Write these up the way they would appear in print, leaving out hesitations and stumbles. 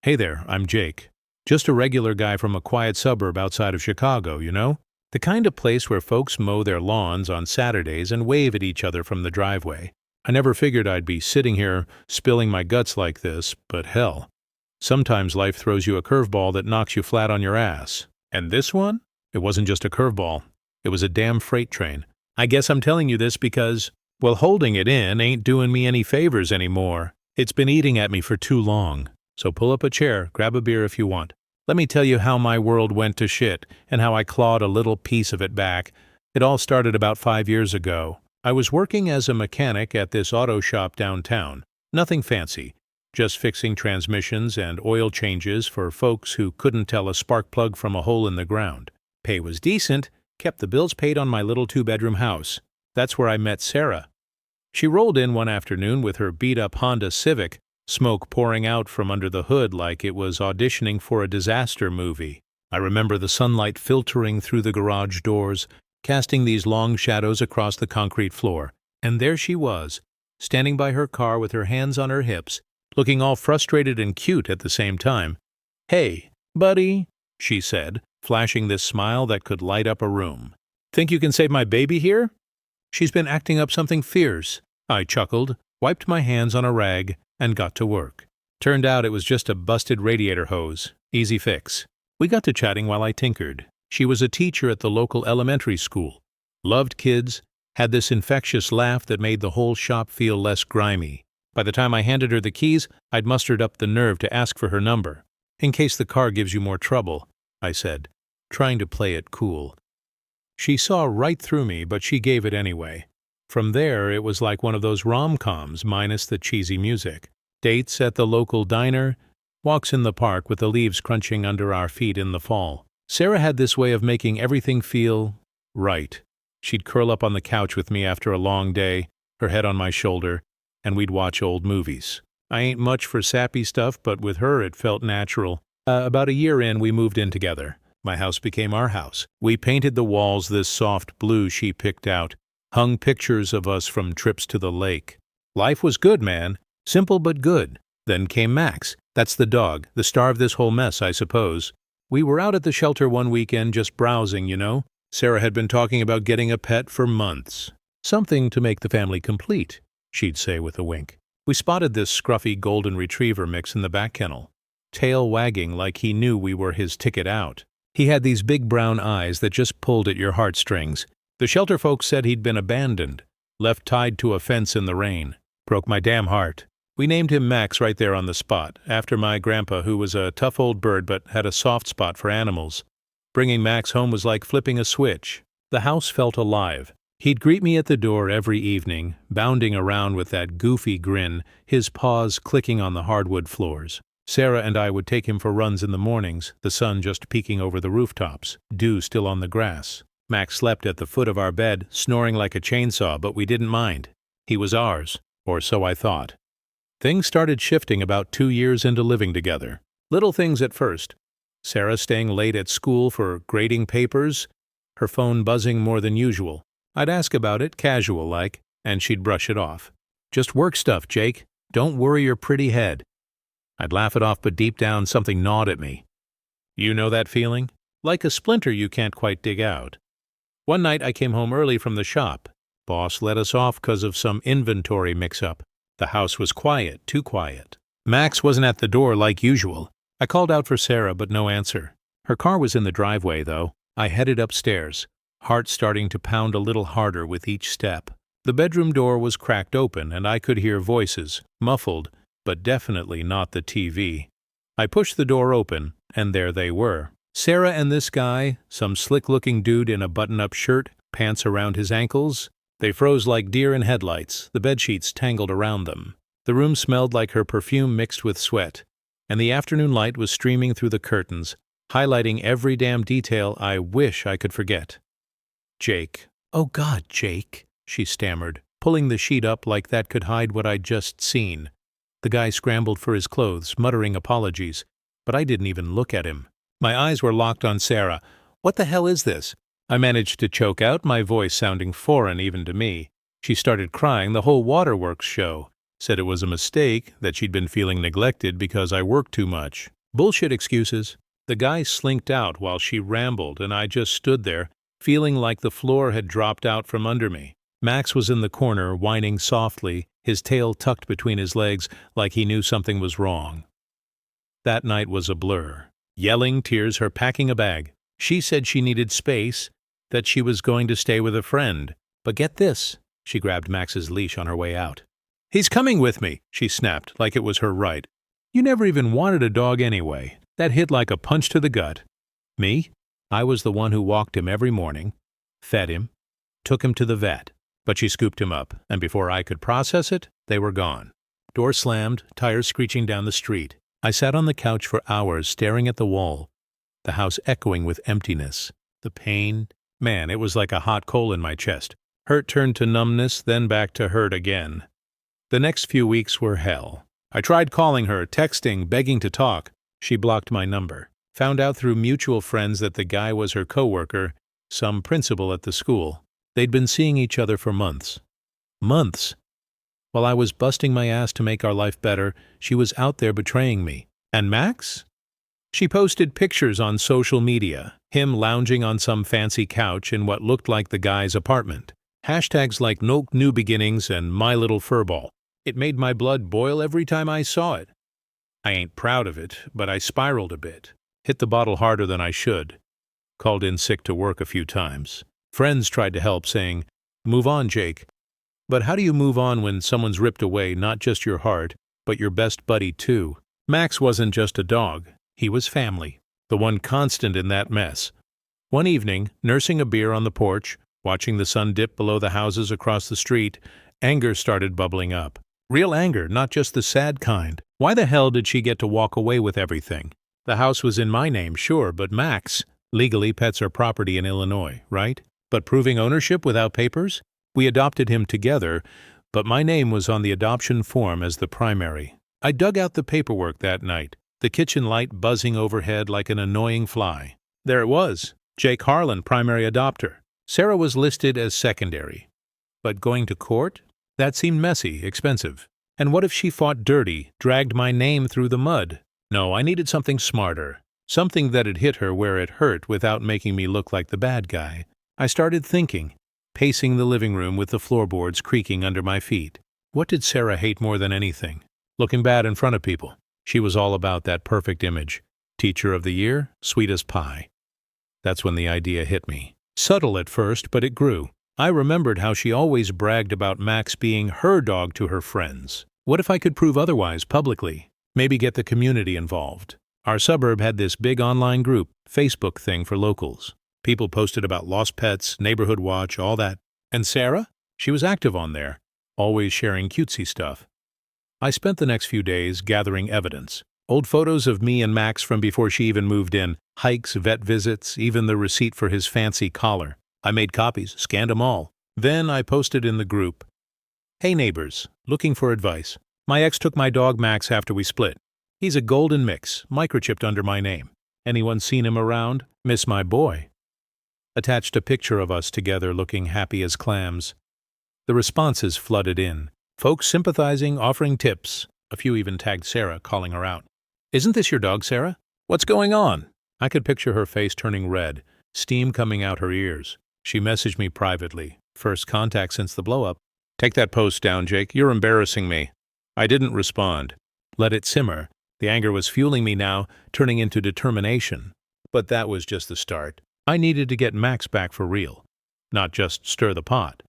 Hey there, I'm Jake. Just a regular guy from a quiet suburb outside of Chicago, you know? The kind of place where folks mow their lawns on Saturdays and wave at each other from the driveway. I never figured I'd be sitting here spilling my guts like this, but hell. Sometimes life throws you a curveball that knocks you flat on your ass. And this one? It wasn't just a curveball. It was a damn freight train. I guess I'm telling you this because, well, holding it in ain't doing me any favors anymore. It's been eating at me for too long. So pull up a chair, grab a beer if you want. Let me tell you how my world went to shit and how I clawed a little piece of it back. It all started about 5 years ago. I was working as a mechanic at this auto shop downtown. Nothing fancy, just fixing transmissions and oil changes for folks who couldn't tell a spark plug from a hole in the ground. Pay was decent, kept the bills paid on my little 2-bedroom house. That's where I met Sarah. She rolled in one afternoon with her beat-up Honda Civic, smoke pouring out from under the hood like it was auditioning for a disaster movie. I remember the sunlight filtering through the garage doors, casting these long shadows across the concrete floor. And there she was, standing by her car with her hands on her hips, looking all frustrated and cute at the same time. "Hey, buddy," she said, flashing this smile that could light up a room. "Think you can save my baby here? She's been acting up something fierce." I chuckled, wiped my hands on a rag, and got to work. Turned out it was just a busted radiator hose. Easy fix. We got to chatting while I tinkered. She was a teacher at the local elementary school. Loved kids, had this infectious laugh that made the whole shop feel less grimy. By the time I handed her the keys, I'd mustered up the nerve to ask for her number. "In case the car gives you more trouble," I said, trying to play it cool. She saw right through me, but she gave it anyway. From there, it was like one of those rom-coms minus the cheesy music. Dates at the local diner, walks in the park with the leaves crunching under our feet in the fall. Sarah had this way of making everything feel right. She'd curl up on the couch with me after a long day, her head on my shoulder, and we'd watch old movies. I ain't much for sappy stuff, but with her it felt natural. About a year in, we moved in together. My house became our house. We painted the walls this soft blue she picked out, hung pictures of us from trips to the lake. Life was good, man. Simple but good. Then came Max. That's the dog, the star of this whole mess, I suppose. We were out at the shelter one weekend just browsing, you know. Sarah had been talking about getting a pet for months. Something to make the family complete, she'd say with a wink. We spotted this scruffy golden retriever mix in the back kennel, tail wagging like he knew we were his ticket out. He had these big brown eyes that just pulled at your heartstrings. The shelter folks said he'd been abandoned, left tied to a fence in the rain. Broke my damn heart. We named him Max right there on the spot, after my grandpa, who was a tough old bird but had a soft spot for animals. Bringing Max home was like flipping a switch. The house felt alive. He'd greet me at the door every evening, bounding around with that goofy grin, his paws clicking on the hardwood floors. Sarah and I would take him for runs in the mornings, the sun just peeking over the rooftops, dew still on the grass. Max slept at the foot of our bed, snoring like a chainsaw, but we didn't mind. He was ours, or so I thought. Things started shifting about 2 years into living together. Little things at first. Sarah staying late at school for grading papers, her phone buzzing more than usual. I'd ask about it, casual-like, and she'd brush it off. "Just work stuff, Jake. Don't worry your pretty head." I'd laugh it off, but deep down something gnawed at me. You know that feeling? Like a splinter you can't quite dig out. One night I came home early from the shop. Boss let us off 'cause of some inventory mix-up. The house was quiet, too quiet. Max wasn't at the door like usual. I called out for Sarah, but no answer. Her car was in the driveway, though. I headed upstairs, heart starting to pound a little harder with each step. The bedroom door was cracked open, and I could hear voices, muffled, but definitely not the TV. I pushed the door open, and there they were. Sarah and this guy, some slick-looking dude in a button-up shirt, pants around his ankles. They froze like deer in headlights, the bedsheets tangled around them. The room smelled like her perfume mixed with sweat, and the afternoon light was streaming through the curtains, highlighting every damn detail I wish I could forget. "Jake. Oh God, Jake," she stammered, pulling the sheet up like that could hide what I'd just seen. The guy scrambled for his clothes, muttering apologies, but I didn't even look at him. My eyes were locked on Sarah. "What the hell is this?" I managed to choke out, my voice sounding foreign even to me. She started crying the whole waterworks show. Said it was a mistake, that she'd been feeling neglected because I worked too much. Bullshit excuses. The guy slinked out while she rambled, and I just stood there, feeling like the floor had dropped out from under me. Max was in the corner, whining softly, his tail tucked between his legs like he knew something was wrong. That night was a blur. Yelling, tears, her packing a bag. She said she needed space, that she was going to stay with a friend. But get this, she grabbed Max's leash on her way out. "He's coming with me," she snapped, like it was her right. "You never even wanted a dog anyway." That hit like a punch to the gut. Me? I was the one who walked him every morning, fed him, took him to the vet. But she scooped him up, and before I could process it, they were gone. Door slammed, tires screeching down the street. I sat on the couch for hours staring at the wall, the house echoing with emptiness. The pain, man, it was like a hot coal in my chest. Hurt turned to numbness, then back to hurt again. The next few weeks were hell. I tried calling her, texting, begging to talk. She blocked my number. Found out through mutual friends that the guy was her coworker, some principal at the school. They'd been seeing each other for months. Months! While I was busting my ass to make our life better, she was out there betraying me. And Max? She posted pictures on social media, him lounging on some fancy couch in what looked like the guy's apartment. Hashtags like "No New Beginnings" and "My Little Furball." It made my blood boil every time I saw it. I ain't proud of it, but I spiraled a bit. Hit the bottle harder than I should. Called in sick to work a few times. Friends tried to help, saying, "Move on, Jake." But how do you move on when someone's ripped away not just your heart, but your best buddy too? Max wasn't just a dog. He was family, the one constant in that mess. One evening, nursing a beer on the porch, watching the sun dip below the houses across the street, anger started bubbling up. Real anger, not just the sad kind. Why the hell did she get to walk away with everything? The house was in my name, sure, but Max, legally pets are property in Illinois, right? But proving ownership without papers? We adopted him together, but my name was on the adoption form as the primary. I dug out the paperwork that night, the kitchen light buzzing overhead like an annoying fly. There it was, Jake Harlan, primary adopter. Sarah was listed as secondary. But going to court? That seemed messy, expensive. And what if she fought dirty, dragged my name through the mud? No, I needed something smarter. Something that'd hit her where it hurt without making me look like the bad guy. I started thinking, pacing the living room with the floorboards creaking under my feet. What did Sarah hate more than anything? Looking bad in front of people. She was all about that perfect image. Teacher of the year, sweet as pie. That's when the idea hit me. Subtle at first, but it grew. I remembered how she always bragged about Max being her dog to her friends. What if I could prove otherwise publicly? Maybe get the community involved. Our suburb had this big online group, Facebook thing for locals. People posted about lost pets, neighborhood watch, all that. And Sarah? She was active on there, always sharing cutesy stuff. I spent the next few days gathering evidence. Old photos of me and Max from before she even moved in, hikes, vet visits, even the receipt for his fancy collar. I made copies, scanned them all. Then I posted in the group, "Hey neighbors, looking for advice. My ex took my dog Max after we split. He's a golden mix, microchipped under my name. Anyone seen him around? Miss my boy." Attached a picture of us together looking happy as clams. The responses flooded in. Folks sympathizing, offering tips. A few even tagged Sarah, calling her out. "Isn't this your dog, Sarah? What's going on?" I could picture her face turning red, steam coming out her ears. She messaged me privately. First contact since the blow-up. "Take that post down, Jake. You're embarrassing me." I didn't respond. Let it simmer. The anger was fueling me now, turning into determination. But that was just the start. I needed to get Max back for real, not just stir the pot.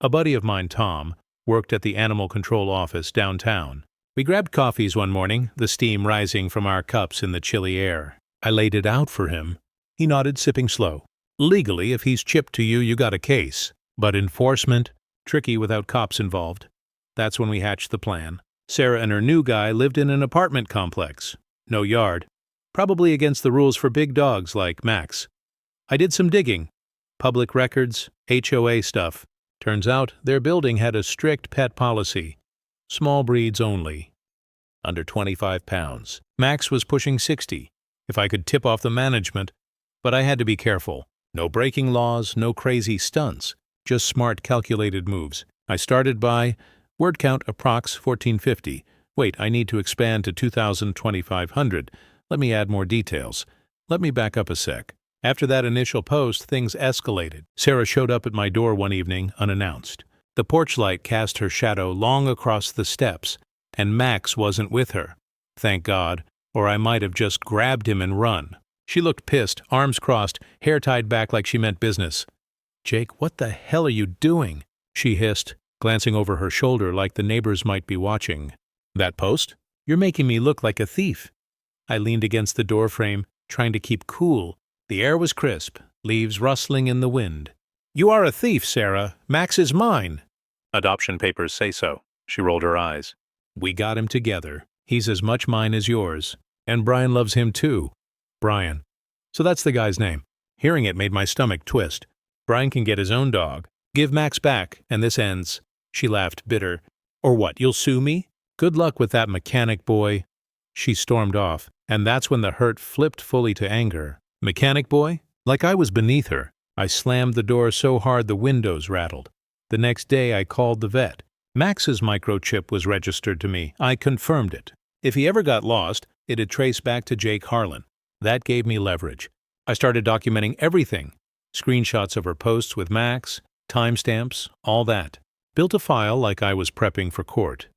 A buddy of mine, Tom, worked at the animal control office downtown. We grabbed coffees one morning, the steam rising from our cups in the chilly air. I laid it out for him. He nodded, sipping slow. Legally, if he's chipped to you, you got a case. But enforcement? Tricky without cops involved. That's when we hatched the plan. Sarah and her new guy lived in an apartment complex. No yard. Probably against the rules for big dogs like Max. I did some digging. Public records, HOA stuff. Turns out their building had a strict pet policy. Small breeds only. Under 25 pounds. Max was pushing 60. If I could tip off the management. But I had to be careful. No breaking laws, no crazy stunts. Just smart, calculated moves. I started by Word count approx 1450. Wait, I need to expand to 2500. Let me add more details. Let me back up a sec. After that initial post, things escalated. Sarah showed up at my door one evening, unannounced. The porch light cast her shadow long across the steps, and Max wasn't with her. Thank God, or I might have just grabbed him and run. She looked pissed, arms crossed, hair tied back like she meant business. "Jake, what the hell are you doing?" she hissed, glancing over her shoulder like the neighbors might be watching. "That post? You're making me look like a thief." I leaned against the doorframe, trying to keep cool. The air was crisp, leaves rustling in the wind. "You are a thief, Sarah. Max is mine." "Adoption papers say so." She rolled her eyes. "We got him together. He's as much mine as yours. And Brian loves him too." Brian. So that's the guy's name. Hearing it made my stomach twist. Brian can get his own dog. Give Max back, and this ends. She laughed, bitter. "Or what, you'll sue me? Good luck with that mechanic boy." She stormed off, and that's when the hurt flipped fully to anger. Mechanic boy? Like I was beneath her. I slammed the door so hard the windows rattled. The next day I called the vet. Max's microchip was registered to me. I confirmed it. If he ever got lost, it'd trace back to Jake Harlan. That gave me leverage. I started documenting everything. Screenshots of her posts with Max, timestamps, all that. Built a file like I was prepping for court.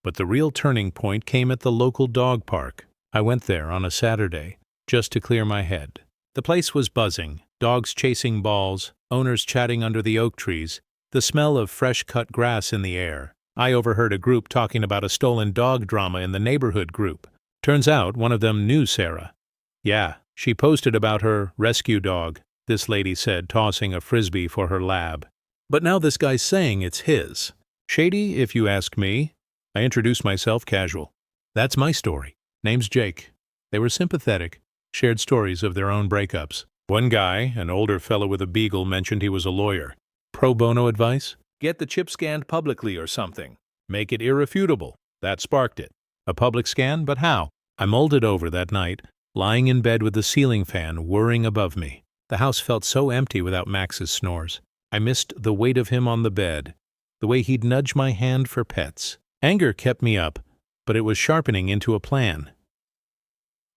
But the real turning point came at the local dog park. I went there on a Saturday, just to clear my head. The place was buzzing, dogs chasing balls, owners chatting under the oak trees, the smell of fresh-cut grass in the air. I overheard a group talking about a stolen dog drama in the neighborhood group. Turns out one of them knew Sarah. Yeah, she posted about her rescue dog, this lady said, tossing a frisbee for her lab. But now this guy's saying it's his. Shady, if you ask me. I introduced myself casual. "That's my story. Name's Jake." They were sympathetic, shared stories of their own breakups. One guy, an older fellow with a beagle, mentioned he was a lawyer. Pro bono advice? Get the chip scanned publicly or something. Make it irrefutable. That sparked it. A public scan, but how? I mulled it over that night, lying in bed with the ceiling fan whirring above me. The house felt so empty without Max's snores. I missed the weight of him on the bed, the way he'd nudge my hand for pets. Anger kept me up, but it was sharpening into a plan.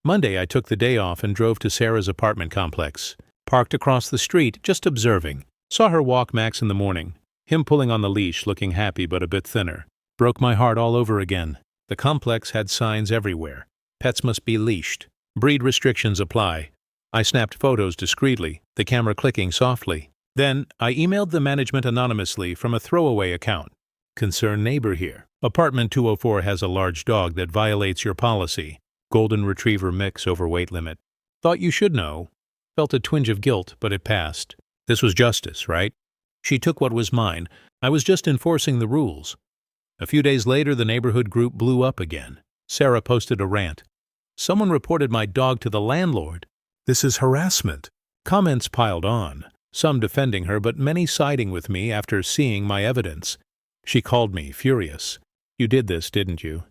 Monday, I took the day off and drove to Sarah's apartment complex. Parked across the street, just observing. Saw her walk Max in the morning. Him pulling on the leash, looking happy but a bit thinner. Broke my heart all over again. The complex had signs everywhere. Pets must be leashed. Breed restrictions apply. I snapped photos discreetly, the camera clicking softly. Then, I emailed the management anonymously from a throwaway account. Concerned neighbor here. Apartment 204 has a large dog that violates your policy. Golden Retriever mix over weight limit. Thought you should know. Felt a twinge of guilt, but it passed. This was justice, right? She took what was mine. I was just enforcing the rules. A few days later, the neighborhood group blew up again. Sarah posted a rant. Someone reported my dog to the landlord. This is harassment. Comments piled on, some defending her, but many siding with me after seeing my evidence. She called me, furious. You did this, didn't you?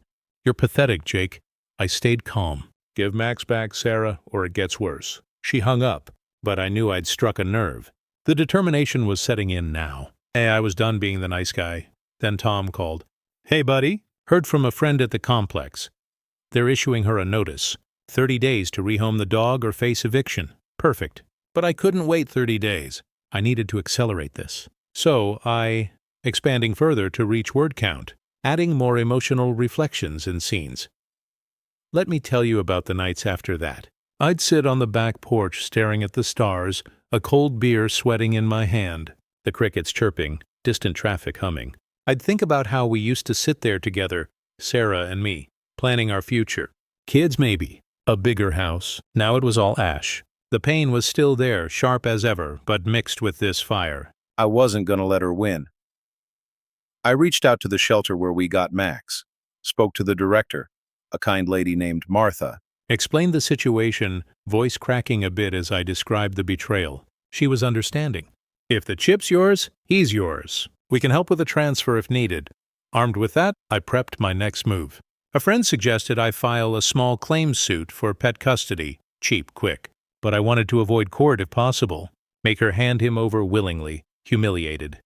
You're pathetic, Jake. I stayed calm. Give Max back, Sarah, or it gets worse. She hung up, but I knew I'd struck a nerve. The determination was setting in now. I was done being the nice guy. Then Tom called. Hey, buddy. Heard from a friend at the complex. They're issuing her a notice. 30 days to rehome the dog or face eviction. Perfect. But I couldn't wait 30 days. I needed to accelerate this. So expanding further to reach word count, adding more emotional reflections and scenes. Let me tell you about the nights after that. I'd sit on the back porch staring at the stars, a cold beer sweating in my hand, the crickets chirping, distant traffic humming. I'd think about how we used to sit there together, Sarah and me, planning our future. Kids maybe. A bigger house. Now it was all ash. The pain was still there, sharp as ever, but mixed with this fire. I wasn't going to let her win. I reached out to the shelter where we got Max. Spoke to the director, a kind lady named Martha. Explained the situation, voice cracking a bit as I described the betrayal. She was understanding. If the chip's yours, he's yours. We can help with a transfer if needed. Armed with that, I prepped my next move. A friend suggested I file a small claims suit for pet custody, cheap, quick. But I wanted to avoid court if possible. Make her hand him over willingly, humiliated.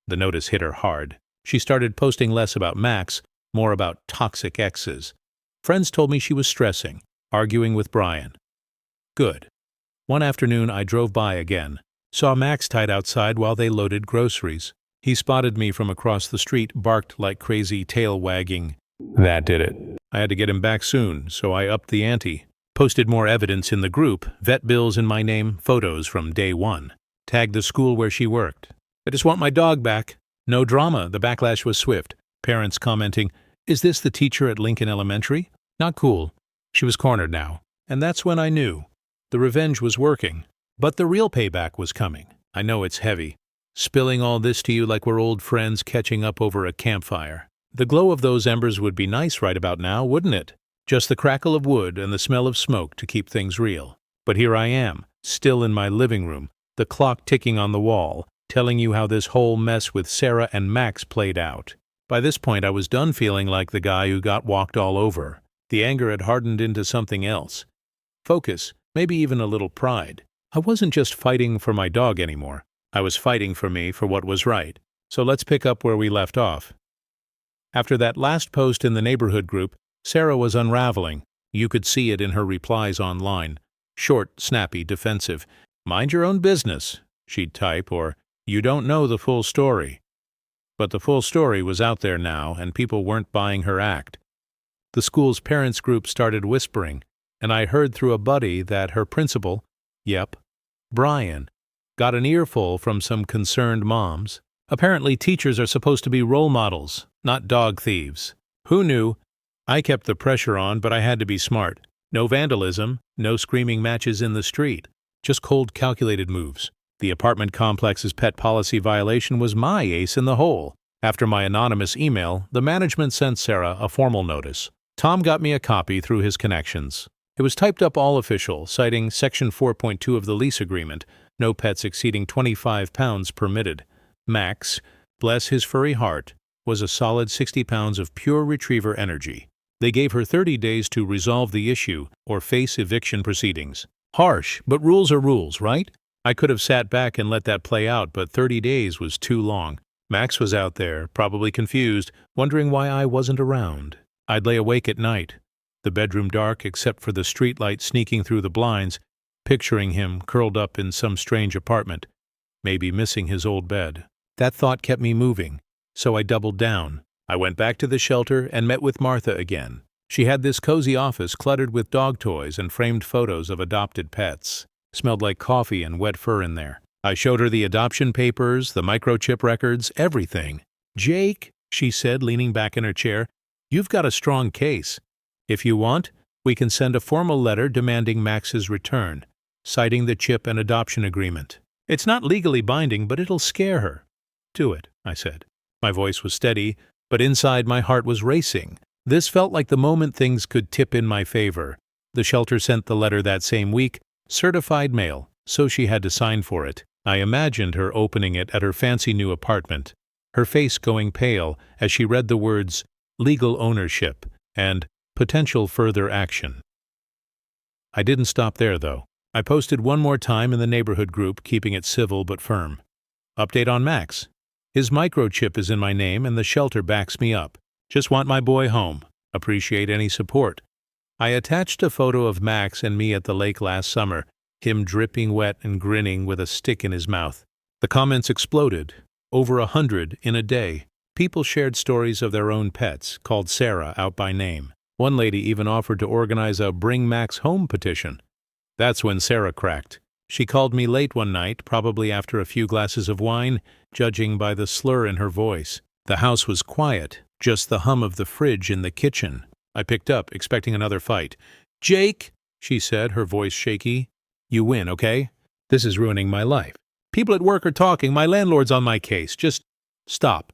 The notice hit her hard. She started posting less about Max, more about toxic exes. Friends told me she was stressing, arguing with Brian. Good. One afternoon I drove by again, saw Max tied outside while they loaded groceries. He spotted me from across the street, barked like crazy, tail wagging. That did it. I had to get him back soon, so I upped the ante. Posted more evidence in the group, vet bills in my name, photos from day one. Tagged the school where she worked. I just want my dog back. No drama, the backlash was swift. Parents commenting, "Is this the teacher at Lincoln Elementary?" Not cool. She was cornered now. And that's when I knew. The revenge was working. But the real payback was coming. I know it's heavy. Spilling all this to you like we're old friends catching up over a campfire. The glow of those embers would be nice right about now, wouldn't it? Just the crackle of wood and the smell of smoke to keep things real. But here I am, still in my living room, the clock ticking on the wall, telling you how this whole mess with Sarah and Max played out. By this point, I was done feeling like the guy who got walked all over. The anger had hardened into something else. Focus, maybe even a little pride. I wasn't just fighting for my dog anymore. I was fighting for me, for what was right. So let's pick up where we left off. After that last post in the neighborhood group, Sarah was unraveling. You could see it in her replies online. Short, snappy, defensive. "Mind your own business," she'd type, or "You don't know the full story." But the full story was out there now, and people weren't buying her act. The school's parents group started whispering, and I heard through a buddy that her principal, Brian, got an earful from some concerned moms. Apparently teachers are supposed to be role models, not dog thieves. Who knew? I kept the pressure on, but I had to be smart. No vandalism, no screaming matches in the street. Just cold, calculated moves. The apartment complex's pet policy violation was my ace in the hole. After my anonymous email, the management sent Sarah a formal notice. Tom got me a copy through his connections. It was typed up all official, citing Section 4.2 of the lease agreement, no pets exceeding 25 pounds permitted. Max, bless his furry heart, was a solid 60 pounds of pure retriever energy. They gave her 30 days to resolve the issue or face eviction proceedings. Harsh, but rules are rules, right? I could have sat back and let that play out, but 30 days was too long. Max was out there, probably confused, wondering why I wasn't around. I'd lay awake at night, the bedroom dark except for the streetlight sneaking through the blinds, picturing him curled up in some strange apartment, maybe missing his old bed. That thought kept me moving, so I doubled down. I went back to the shelter and met with Martha again. She had this cozy office cluttered with dog toys and framed photos of adopted pets. Smelled like coffee and wet fur in there. I showed her the adoption papers, the microchip records, everything. "Jake," she said, leaning back in her chair, "you've got a strong case. If you want, we can send a formal letter demanding Max's return, citing the chip and adoption agreement. It's not legally binding, but it'll scare her." "Do it," I said. My voice was steady, but inside my heart was racing. This felt like the moment things could tip in my favor. The shelter sent the letter that same week, certified mail, so she had to sign for it. I imagined her opening it at her fancy new apartment, her face going pale as she read the words "legal ownership" and "potential further action." I didn't stop there, though. I posted one more time in the neighborhood group, keeping it civil but firm. Update on Max. His microchip is in my name and the shelter backs me up. Just want my boy home. Appreciate any support. I attached a photo of Max and me at the lake last summer, him dripping wet and grinning with a stick in his mouth. The comments exploded. Over 100 in a day. People shared stories of their own pets, called Sarah out by name. One lady even offered to organize a Bring Max Home petition. That's when Sarah cracked. She called me late one night, probably after a few glasses of wine, judging by the slur in her voice. The house was quiet, just the hum of the fridge in the kitchen. I picked up, expecting another fight. "Jake," she said, her voice shaky, "you win, okay? This is ruining my life. People at work are talking, my landlord's on my case. Just stop."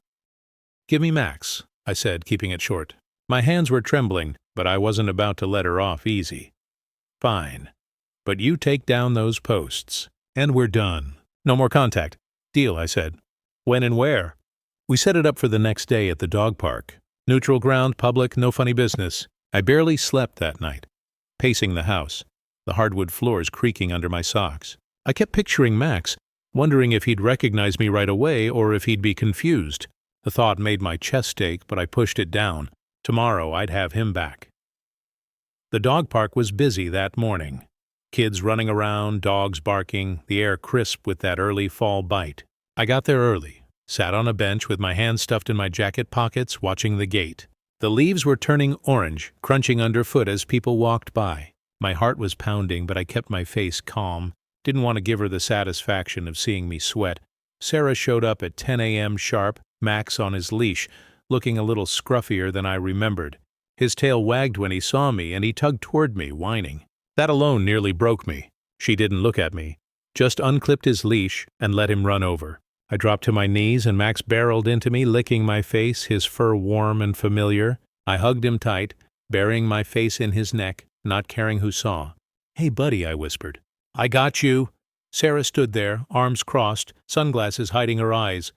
"Give me Max," I said, keeping it short. My hands were trembling, but I wasn't about to let her off easy. "Fine. But you take down those posts. And we're done. No more contact." "Deal," I said. "When and where?" We set it up for the next day at the dog park. Neutral ground, public, no funny business. I barely slept that night, pacing the house, the hardwood floors creaking under my socks. I kept picturing Max, wondering if he'd recognize me right away or if he'd be confused. The thought made my chest ache, but I pushed it down. Tomorrow I'd have him back. The dog park was busy that morning. Kids running around, dogs barking, the air crisp with that early fall bite. I got there early, sat on a bench with my hands stuffed in my jacket pockets, watching the gate. The leaves were turning orange, crunching underfoot as people walked by. My heart was pounding, but I kept my face calm. Didn't want to give her the satisfaction of seeing me sweat. Sarah showed up at 10 a.m. sharp, Max on his leash, looking a little scruffier than I remembered. His tail wagged when he saw me, and he tugged toward me, whining. That alone nearly broke me. She didn't look at me, just unclipped his leash and let him run over. I dropped to my knees, and Max barreled into me, licking my face, his fur warm and familiar. I hugged him tight, burying my face in his neck, not caring who saw. "Hey, buddy," I whispered. "I got you." Sarah stood there, arms crossed, sunglasses hiding her eyes.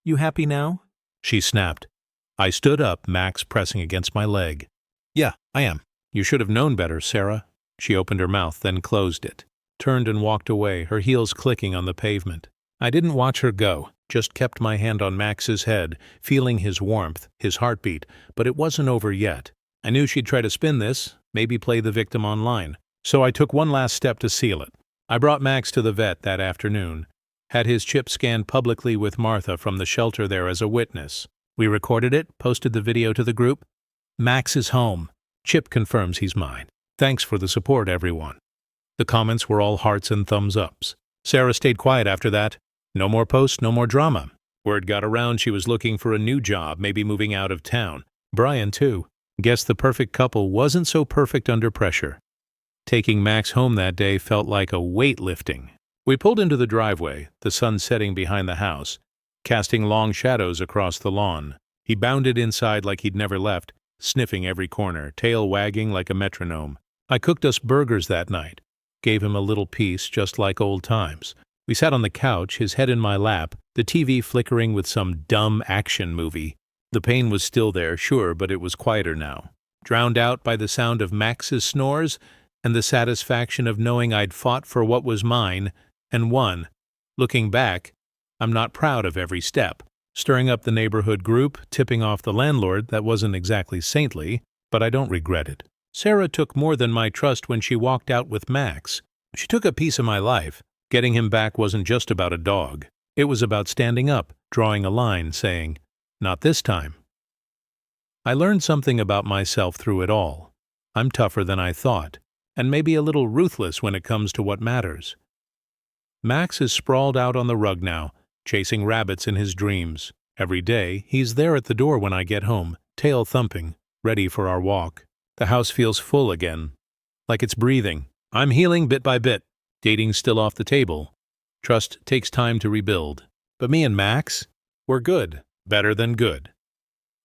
"You happy now?" she snapped. I stood up, Max pressing against my leg. "Yeah, I am." "You should have known better, Sarah." She opened her mouth, then closed it, turned and walked away, her heels clicking on the pavement. I didn't watch her go, just kept my hand on Max's head, feeling his warmth, his heartbeat, but it wasn't over yet. I knew she'd try to spin this, maybe play the victim online, so I took one last step to seal it. I brought Max to the vet that afternoon, had his chip scanned publicly with Martha from the shelter there as a witness. We recorded it, posted the video to the group. "Max is home. Chip confirms he's mine. Thanks for the support, everyone." The comments were all hearts and thumbs ups. Sarah stayed quiet after that. No more posts, no more drama. Word got around she was looking for a new job, maybe moving out of town. Brian, too. Guess the perfect couple wasn't so perfect under pressure. Taking Max home that day felt like a weight lifting. We pulled into the driveway, the sun setting behind the house, casting long shadows across the lawn. He bounded inside like he'd never left, sniffing every corner, tail wagging like a metronome. I cooked us burgers that night, gave him a little piece just like old times. We sat on the couch, his head in my lap, the TV flickering with some dumb action movie. The pain was still there, sure, but it was quieter now, drowned out by the sound of Max's snores and the satisfaction of knowing I'd fought for what was mine and won. Looking back, I'm not proud of every step. Stirring up the neighborhood group, tipping off the landlord, that wasn't exactly saintly, but I don't regret it. Sarah took more than my trust when she walked out with Max. She took a piece of my life. Getting him back wasn't just about a dog. It was about standing up, drawing a line, saying, "Not this time." I learned something about myself through it all. I'm tougher than I thought, and maybe a little ruthless when it comes to what matters. Max is sprawled out on the rug now, chasing rabbits in his dreams. Every day, he's there at the door when I get home, tail thumping, ready for our walk. The house feels full again, like it's breathing. I'm healing bit by bit. Dating's still off the table. Trust takes time to rebuild. But me and Max, we're good. Better than good.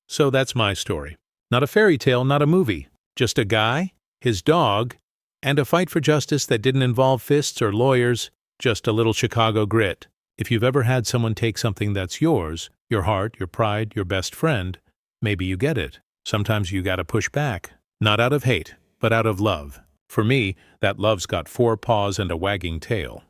So that's my story. Not a fairy tale, not a movie. Just a guy, his dog, and a fight for justice that didn't involve fists or lawyers, just a little Chicago grit. If you've ever had someone take something that's yours, your heart, your pride, your best friend, maybe you get it. Sometimes you gotta push back. Not out of hate, but out of love. For me, that love's got 4 paws and a wagging tail.